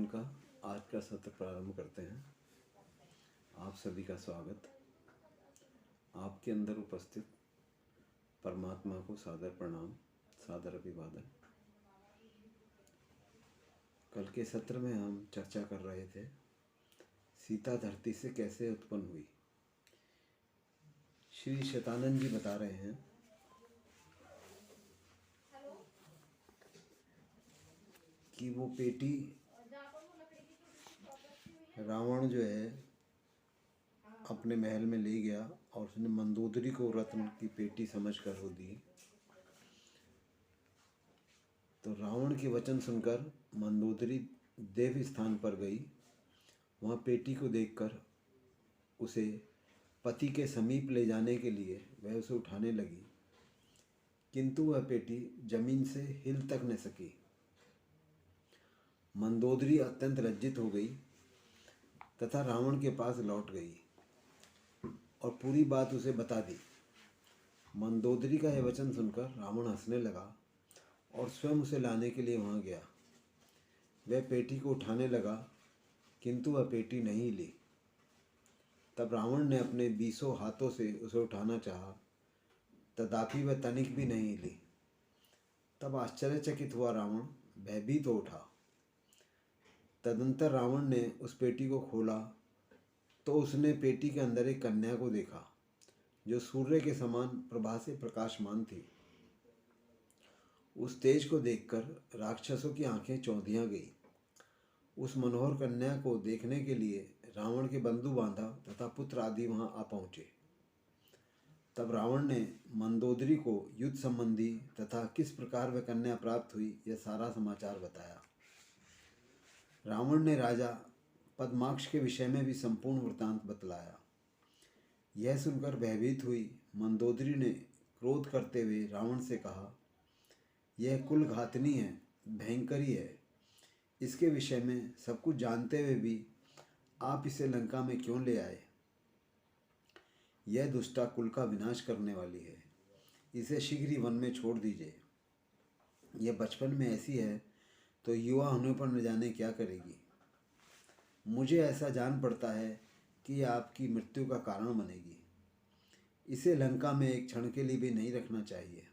का आज का सत्र प्रारंभ करते हैं। आप सभी का स्वागत। आपके अंदर उपस्थित परमात्मा को सादर प्रणाम, सादर अभिवादन। कल के सत्र में हम चर्चा कर रहे थे सीता धरती से कैसे उत्पन्न हुई। श्री शतानंद जी बता रहे हैं कि वो पेटी रावण जो है अपने महल में ले गया और उसने मंदोदरी को रत्न की पेटी समझकर वो दी। तो रावण के वचन सुनकर मंदोदरी देव स्थान पर गई। वहाँ पेटी को देखकर उसे पति के समीप ले जाने के लिए वह उसे उठाने लगी, किंतु वह पेटी जमीन से हिल तक न सकी। मंदोदरी अत्यंत लज्जित हो गई तथा रावण के पास लौट गई और पूरी बात उसे बता दी। मंदोदरी का यह वचन सुनकर रावण हंसने लगा और स्वयं उसे लाने के लिए वहाँ गया। वह पेटी को उठाने लगा, किंतु वह पेटी नहीं ली। तब रावण ने अपने 20 हाथों से उसे उठाना चाहा, तथापि वह तनिक भी नहीं ली। तब आश्चर्यचकित हुआ रावण भयभीत हो उठा। तदंतर रावण ने उस पेटी को खोला तो उसने पेटी के अंदर एक कन्या को देखा जो सूर्य के समान प्रभा से प्रकाशमान थी। उस तेज को देखकर राक्षसों की आंखें चौंधियां गई। उस मनोहर कन्या को देखने के लिए रावण के बंधु बांधव तथा पुत्र आदि वहां आ पहुंचे। तब रावण ने मंदोदरी को युद्ध संबंधी तथा किस प्रकार वह कन्या प्राप्त हुई यह सारा समाचार बताया। रावण ने राजा पद्माक्ष के विषय में भी संपूर्ण वृत्तांत बतलाया। यह सुनकर भयभीत हुई मंदोदरी ने क्रोध करते हुए रावण से कहा, यह कुल घातनी है, भयंकरी है। इसके विषय में सब कुछ जानते हुए भी आप इसे लंका में क्यों ले आए? यह दुष्टा कुल का विनाश करने वाली है। इसे शीघ्र ही वन में छोड़ दीजिए। यह बचपन में ऐसी है तो युवा होने पर न जाने क्या करेगी। मुझे ऐसा जान पड़ता है कि आपकी मृत्यु का कारण बनेगी। इसे लंका में एक क्षण के लिए भी नहीं रखना चाहिए।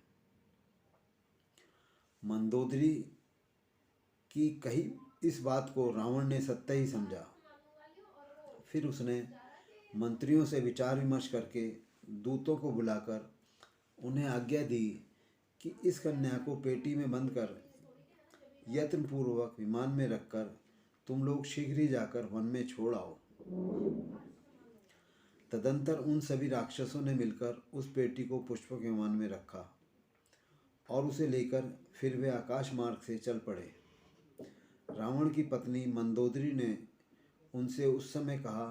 मंदोदरी की कही इस बात को रावण ने सत्य ही समझा। फिर उसने मंत्रियों से विचार विमर्श करके दूतों को बुलाकर उन्हें आज्ञा दी कि इस कन्या को पेटी में बंद कर यत्नपूर्वक विमान में रखकर तुम लोग शीघ्र ही जाकर वन में छोड़ आओ। तदंतर उन सभी राक्षसों ने मिलकर उस पेटी को पुष्पक विमान में रखा और उसे लेकर फिर वे आकाश मार्ग से चल पड़े। रावण की पत्नी मंदोदरी ने उनसे उस समय कहा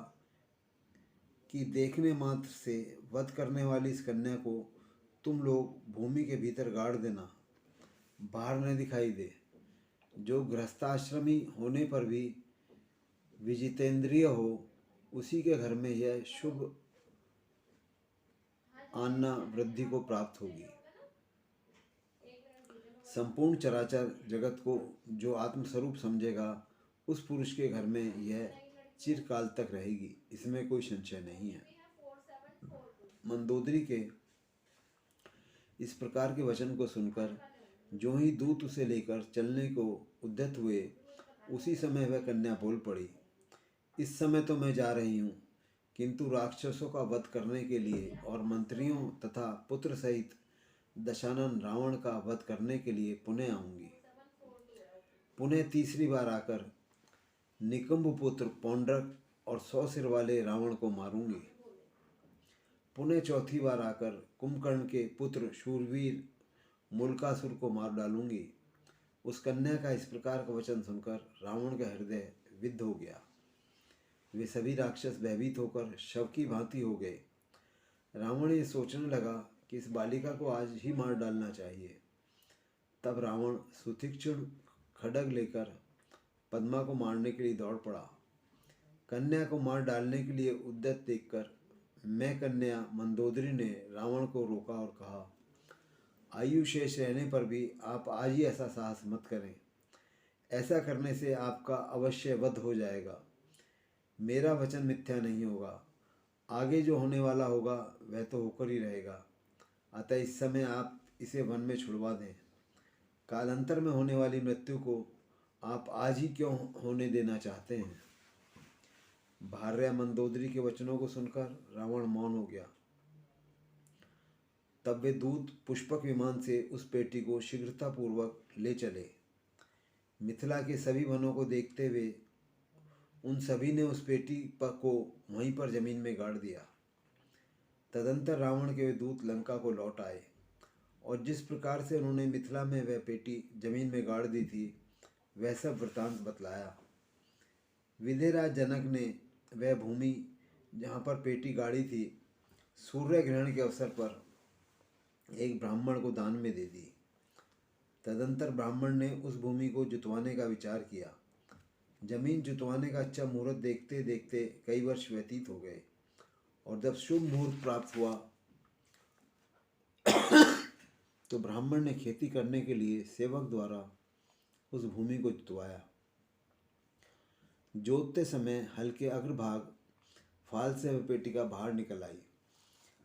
कि देखने मात्र से वध करने वाली इस कन्या को तुम लोग भूमि के भीतर गाड़ देना, बाहर न दिखाई दे। जो गृहस्थाश्रमी होने पर भी विजितेंद्रिय हो, उसी के घर में यह शुभ आन्ना वृद्धि को प्राप्त होगी। संपूर्ण चराचर जगत को जो आत्मस्वरूप समझेगा, उस पुरुष के घर में यह चिरकाल तक रहेगी, इसमें कोई संशय नहीं है। मंदोदरी के इस प्रकार के वचन को सुनकर जो ही दूत उसे लेकर चलने को उद्यत हुए, उसी समय वह कन्या बोल पड़ी, इस समय तो मैं जा रही हूँ, किंतु राक्षसों का वध करने के लिए और मंत्रियों तथा पुत्र सहित दशानन रावण का वध करने के लिए पुनः आऊँगी। पुनः तीसरी बार आकर निकुंभ पुत्र पौंड्रक और 100 सिर वाले रावण को मारूंगी। पुनः चौथी बार आकर कुंभकर्ण के पुत्र शूरवीर मुल्कासुर को मार डालूंगी। उस कन्या का इस प्रकार का वचन सुनकर रावण का हृदय विद्ध हो गया। वे सभी राक्षस भयभीत होकर शव की भांति हो गए। रावण ये सोचने लगा कि इस बालिका को आज ही मार डालना चाहिए। तब रावण सुतीक्ष्ण खड्ग लेकर पद्मा को मारने के लिए दौड़ पड़ा। कन्या को मार डालने के लिए उद्यत देखकर मैं कन्या मंदोदरी ने रावण को रोका और कहा, आयु शेष रहने पर भी आप आज ही ऐसा साहस मत करें। ऐसा करने से आपका अवश्य वध हो जाएगा। मेरा वचन मिथ्या नहीं होगा। आगे जो होने वाला होगा वह तो होकर ही रहेगा। अतः इस समय आप इसे वन में छुड़वा दें। कालांतर में होने वाली मृत्यु को आप आज ही क्यों होने देना चाहते हैं? भार्या मंदोदरी के वचनों को सुनकर रावण मौन हो गया। तब वे दूत पुष्पक विमान से उस पेटी को शीघ्रतापूर्वक ले चले। मिथिला के सभी वनों को देखते हुए उन सभी ने उस पेटी को वहीं पर जमीन में गाड़ दिया। तदंतर रावण के वे दूत लंका को लौट आए और जिस प्रकार से उन्होंने मिथिला में वह पेटी जमीन में गाड़ दी थी वह सब वृतांत बतलाया। विदेहराज जनक ने वह भूमि जहाँ पर पेटी गाड़ी थी सूर्य ग्रहण के अवसर पर एक ब्राह्मण को दान में दे दी। तदंतर ब्राह्मण ने उस भूमि को जुतवाने का विचार किया। जमीन जुतवाने का अच्छा मुहूर्त देखते देखते कई वर्ष व्यतीत हो गए और जब शुभ मुहूर्त प्राप्त हुआ तो ब्राह्मण ने खेती करने के लिए सेवक द्वारा उस भूमि को जुतवाया। जोतते समय हल्के अग्रभाग फाल से वह पेटी का बाहर निकल आई।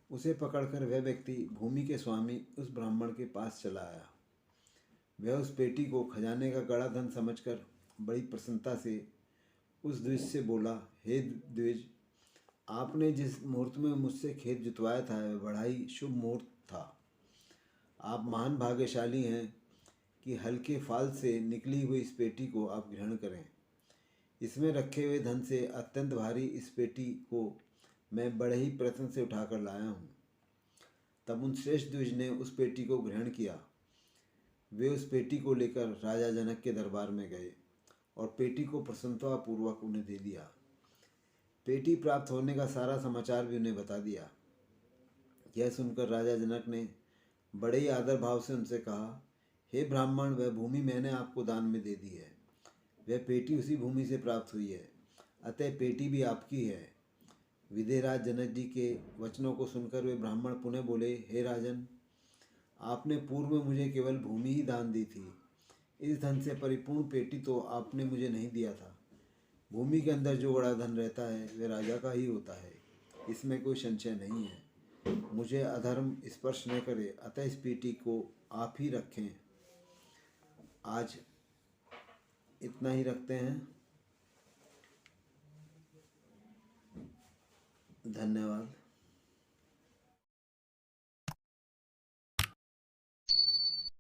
उसे पकड़कर वह व्यक्ति भूमि के स्वामी उस ब्राह्मण के पास चला आया। वह उस पेटी को खजाने का गड़ा धन समझकर बड़ी प्रसन्नता से उस द्विज से बोला, हे द्विज, आपने जिस मुहूर्त में मुझसे खेत जुतवाया था वह बड़ा ही शुभ मुहूर्त था। आप महान भाग्यशाली हैं कि हल्के फाल से निकली हुई इस पेटी को आप ग्रहण करें। इसमें रखे हुए धन से अत्यंत भारी इस पेटी को मैं बड़े ही प्रयत्न से उठाकर लाया हूँ। तब उन श्रेष्ठ द्विज ने उस पेटी को ग्रहण किया। वे उस पेटी को लेकर राजा जनक के दरबार में गए और पेटी को प्रसन्नतापूर्वक उन्हें दे दिया। पेटी प्राप्त होने का सारा समाचार भी उन्हें बता दिया। यह सुनकर राजा जनक ने बड़े ही आदर भाव से उनसे कहा, हे ब्राह्मण, वह भूमि मैंने आपको दान में दे दी है। वह पेटी उसी भूमि से प्राप्त हुई है, अतः पेटी भी आपकी है। विदेहराज जनक जी के वचनों को सुनकर वे ब्राह्मण पुनः बोले, हे राजन, आपने पूर्व में मुझे केवल भूमि ही दान दी थी। इस धन से परिपूर्ण पेटी तो आपने मुझे नहीं दिया था। भूमि के अंदर जो बड़ा धन रहता है वह राजा का ही होता है, इसमें कोई संशय नहीं है। मुझे अधर्म स्पर्श न करे, अतः इस पेटी को आप ही रखें। आज इतना ही रखते हैं। धन्यवाद।